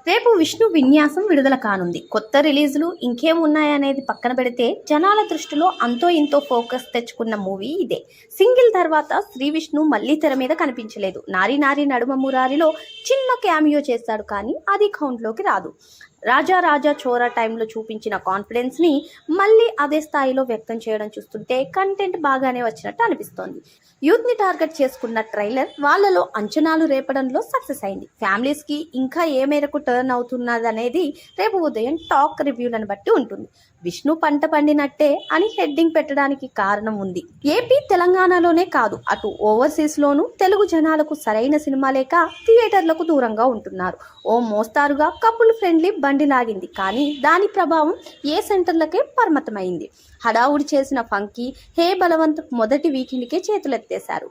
రేపు విష్ణు విన్యాసం విడుదల కానుంది. కొత్త రిలీజులు ఇంకేం ఉన్నాయనేది పక్కన పెడితే జనాల దృష్టిలో అంతో ఇంతో ఫోకస్ తెచ్చుకున్న మూవీ ఇదే. సింగిల్ తర్వాత శ్రీ విష్ణు మళ్ళీ తెర మీద కనిపించలేదు. నారి నారి నడుమ మురారిలో చిన్న క్యామియో చేశాడు, కానీ అది కౌంట్లోకి రాదు. రాజా రాజా చోరా టైంలో చూపించిన కాన్ఫిడెన్స్ని మళ్ళీ అదే స్థాయిలో వ్యక్తం చేయడం చూస్తుంటే కంటెంట్ బాగానే వచ్చినట్టు అనిపిస్తోంది. యూత్ని టార్గెట్ చేసుకున్న ట్రైలర్ వాళ్ళలో అంచనాలు రేపడంలో సక్సెస్ అయింది. ఫ్యామిలీస్కి ఇంకా ఏ మేరకు టర్న్ అవుతున్నదనేది రేపు ఉదయం టాక్ రివ్యూలను బట్టి ఉంటుంది. విష్ణు పంట పండినట్టే అని హెడ్డింగ్ పెట్టడానికి కారణం ఉంది. ఏపీ తెలంగాణలోనే కాదు, అటు ఓవర్సీస్లోనూ తెలుగు జనాలకు సరైన సినిమా లేక థియేటర్లకు దూరంగా ఉంటున్నారు. ఓ మోస్తారుగా కపుల్ ఫ్రెండ్లీ బండి లాగింది, కానీ దాని ప్రభావం ఏ సెంటర్లకే పరిమితమైంది. హడావుడి చేసిన ఫంకీ, హే బలవంత్ మొదటి వీకెండ్కే చేతులెత్తేశారు.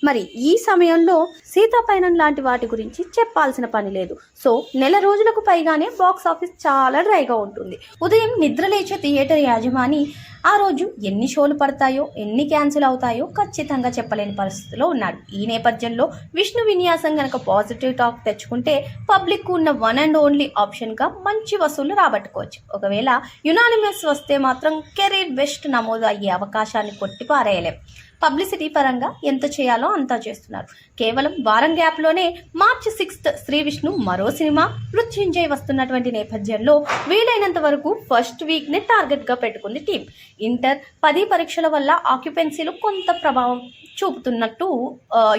మరి ఈ సమయంలో సీతాపైనం లాంటి వాటి గురించి చెప్పాల్సిన పని లేదు. సో నెల రోజులకు పైగానే బాక్స్ ఆఫీస్ చాలా డ్రైగా ఉంటుంది. ఉదయం నిద్రలేచే థియేటర్ యాజమాని ఆ రోజు ఎన్ని షోలు పడతాయో, ఎన్ని క్యాన్సిల్ అవుతాయో ఖచ్చితంగా చెప్పలేని పరిస్థితిలో ఉన్నాడు. ఈ నేపథ్యంలో విష్ణు విన్యాసం గనక పాజిటివ్ టాక్ తెచ్చుకుంటే పబ్లిక్ ఉన్న వన్ అండ్ ఓన్లీ ఆప్షన్గా మంచి వసూళ్లు రాబట్టుకోవచ్చు. ఒకవేళ యునానిమస్ వస్తే మాత్రం కెరీర్ బెస్ట్ నమోదు అయ్యే అవకాశాన్ని కొట్టిపారేయలేం. పబ్లిసిటీ పరంగా ఎంత చేయాలో అంతా చేస్తున్నారు. కేవలం వారం గ్యాప్లోనే మార్చి 6th శ్రీ విష్ణు మరో సినిమా మృత్యుంజయ్ వస్తున్నటువంటి నేపథ్యంలో వీలైనంత వరకు ఫస్ట్ వీక్ని టార్గెట్గా పెట్టుకుంది టీం. ఇంటర్ 10 పరీక్షల వల్ల ఆక్యుపెన్సీలు కొంత ప్రభావం చూపుతున్నట్టు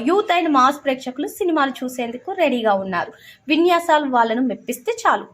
యూత్ అండ్ మాస్ ప్రేక్షకులు సినిమాలు చూసేందుకు రెడీగా ఉన్నారు. విన్యాసాలు వాళ్ళను మెప్పిస్తే చాలు.